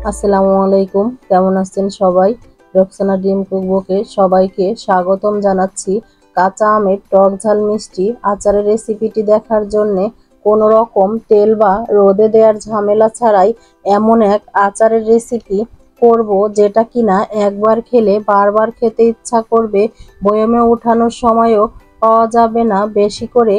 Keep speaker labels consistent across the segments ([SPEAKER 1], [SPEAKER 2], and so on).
[SPEAKER 1] আসসালামু আলাইকুম, কেমন আছেন সবাই? রোকসানা ড্রিম কুকবুকে সবাইকে স্বাগতম জানাচ্ছি। কাঁচা আমের টক ঝাল মিষ্টি আচারের রেসিপিটি দেখার জন্য কোনো রকম তেল বা রোদে দেওয়ার ঝামেলা ছাড়াই এমন এক আচারের রেসিপি করব যেটা কিনা একবার খেলে বারবার খেতে ইচ্ছা করবে। বয়মে ওঠানোর সময়ও পাওয়া যাবে না। বেশি করে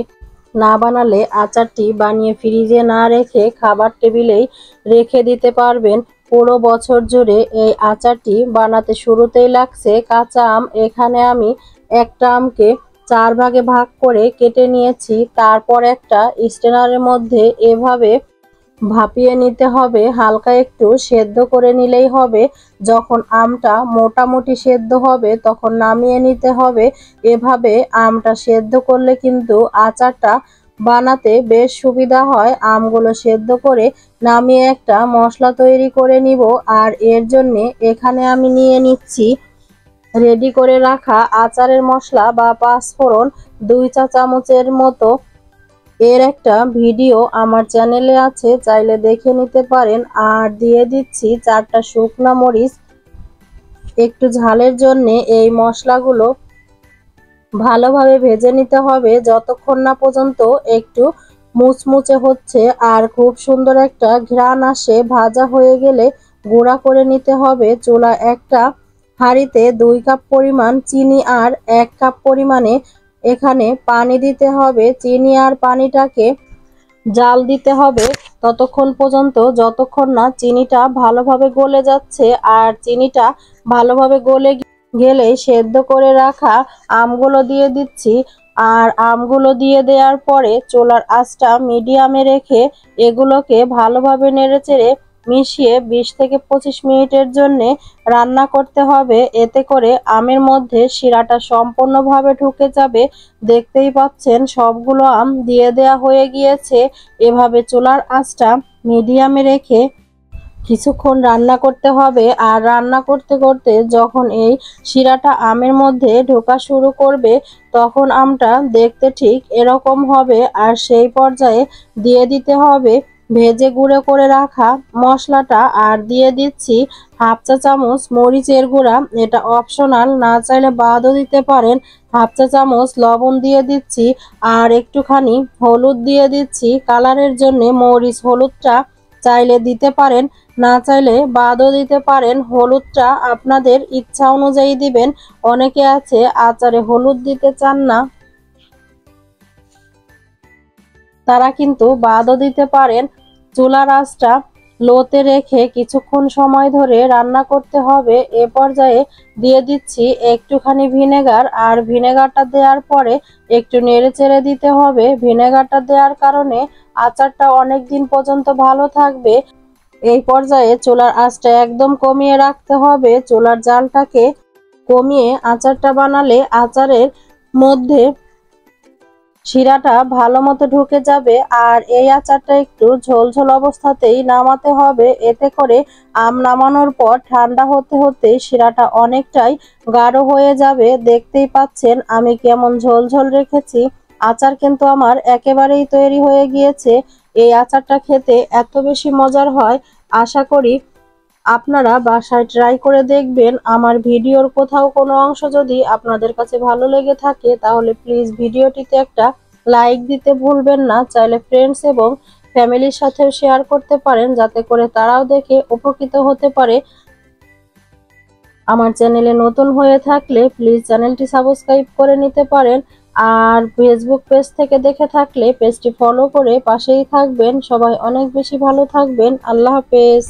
[SPEAKER 1] না বানালে আচারটি বানিয়ে ফ্রিজে না রেখে খাবার টেবিলেই রেখে দিতে পারবেন পুরো বছর জুড়ে। এই আচারটি বানাতে শুরুতেই লাগছে কাঁচা আম। এখানে আমি একটা আমকে 4 ভাগে ভাগ করে কেটে নিয়েছি। তারপর একটা স্ট্রেনারের মধ্যে এভাবে ভাপিয়ে নিতে হবে, হালকা একটু সেদ্ধ করে নিলেই হবে। যখন আমটা মোটামুটি সেদ্ধ হবে তখন নামিয়ে নিতে হবে। এভাবে আমটা সেদ্ধ করলে কিন্তু আচারটা বানাতে বেশ সুবিধা হয়। আমগুলো সেদ্ধ করে নামিয়ে একটা মশলা তৈরি করে নিব। আর এর জন্যে এখানে আমি নিয়ে নিচ্ছি রেডি করে রাখা আচারের মশলা বা পাঁচফোড়ন 2 চা চামচের মতো। এর একটা ভিডিও আমার চ্যানেলে আছে, চাইলে দেখে নিতে পারেন। আর দিয়ে দিচ্ছি 4টা শুকনা মরিচ। একটু ঝালের জন্য এই মশলাগুলো ভালোভাবে ভেজে নিতে হবে যতক্ষণ না পর্যন্ত একটু মুচমুচে হচ্ছে আর খুব সুন্দর একটা ঘ্রাণ আসে। ভাজা হয়ে গেলে গুঁড়া করে নিতে হবে। চুলা একটা হাঁড়িতে 2 কাপ পরিমাণ চিনি আর 1 কাপ পরিমাণে এখানে পানি দিতে হবে। চিনি আর পানিটাকে জাল দিতে হবে ততক্ষণ পর্যন্ত যতক্ষণ না চিনিটা ভালোভাবে গলে যাচ্ছে। আর চিনিটা ভালোভাবে গলে গেলে সেদ্ধ করে রাখা আমগুলো দিয়ে দিচ্ছি। আর আমগুলো দিয়ে দেওয়ার পরে চুলার আঁচটা মিডিয়ামে রেখে এগুলোকে ভালোভাবে নেড়েচেড়ে মিশিয়ে 20 থেকে 25 মিনিটের জন্য রান্না করতে হবে। এতে করে আমের মধ্যে শিরাটা সম্পূর্ণভাবে ঢুকে যাবে। দেখতেই পাচ্ছেন সবগুলো আম দিয়ে দেয়া হয়ে গিয়েছে। এভাবে চুলার আঁচটা মিডিয়ামে রেখে কিছুক্ষণ রান্না করতে হবে। আর রান্না করতে করতে যখন এই শিরাটা আমের মধ্যে ঢোকা শুরু করবে তখন আমটা দেখতে ঠিক এরকম হবে। আর সেই পর্যায়ে দিয়ে দিতে হবে ভেজে গুঁড়ো করে রাখা মশলাটা। আর দিয়ে দিচ্ছি 1/2 চা চামচ মরিচের গুঁড়া, এটা অপশনাল, না চাইলে বাদও দিতে পারেন। 1/2 চা চামচ লবণ দিয়ে দিচ্ছি। আর একটুখানি হলুদ দিয়ে দিচ্ছি কালারের জন্য। মরিচ হলুদটা চাইলে দিতে পারেন, না চাইলে বাদও দিতে পারেন। হলুদটা আপনাদের ইচ্ছা অনুযায়ী দিবেন। অনেকে আছে আচারে হলুদ দিতে চান না, তারা কিন্তু বাদও দিতে পারেন। চুলার আঁচটা লোতে রেখে কিছুক্ষণ সময় ধরে রান্না করতে হবে। এ পর্যায়ে দিয়ে দিচ্ছি একটুখানি ভিনেগার। আর ভিনেগারটা দেওয়ার পরে একটু নেড়েচেড়ে দিতে হবে। ভিনেগারটা দেওয়ার কারণে আচারটা অনেক দিন পর্যন্ত ভালো থাকবে। এই পর্যায়ে চুলার আঁচটা একদম কমিয়ে রাখতে হবে। চুলার জালটাকে কমিয়ে আচারটা বানালে আচারের মধ্যে শিরাটা ভালো মতো ঢুকে যাবে। আর এই আচারটা একটু ঝোলঝোল অবস্থাতেই নামাতে হবে। এতে করে আম নামানোর পর ঠান্ডা হতে হতে শিরাটা অনেকটাই গাঢ় হয়ে যাবে। দেখতেই পাচ্ছেন আমি কেমন ঝোলঝোল রেখেছি। আচার কিন্তু আমার একেবারেই তৈরি হয়ে গিয়েছে। এই আচারটা খেতে এত বেশি মজার হয়, আশা করি আপনারা বাসায় ট্রাই করে দেখবেন। আমার ভিডিওর কোথাও কোনো অংশ যদি আপনাদের কাছে ভালো লেগে থাকে তাহলে প্লিজ ভিডিওটিতে একটা লাইক দিতে ভুলবেন না। চাইলে ফ্রেন্ডস এবং ফ্যামিলির সাথেও শেয়ার করতে পারেন যাতে করে তারাও দেখে উপকৃত হতে পারে। আমার চ্যানেলে নতুন হয়ে থাকলে প্লিজ চ্যানেলটি সাবস্ক্রাইব করে নিতে পারেন। আর ফেসবুক পেজ থেকে দেখে থাকলে পেজটি ফলো করে পাশেই থাকবেন। সবাই অনেক বেশি ভালো থাকবেন। আল্লাহ হাফেজ।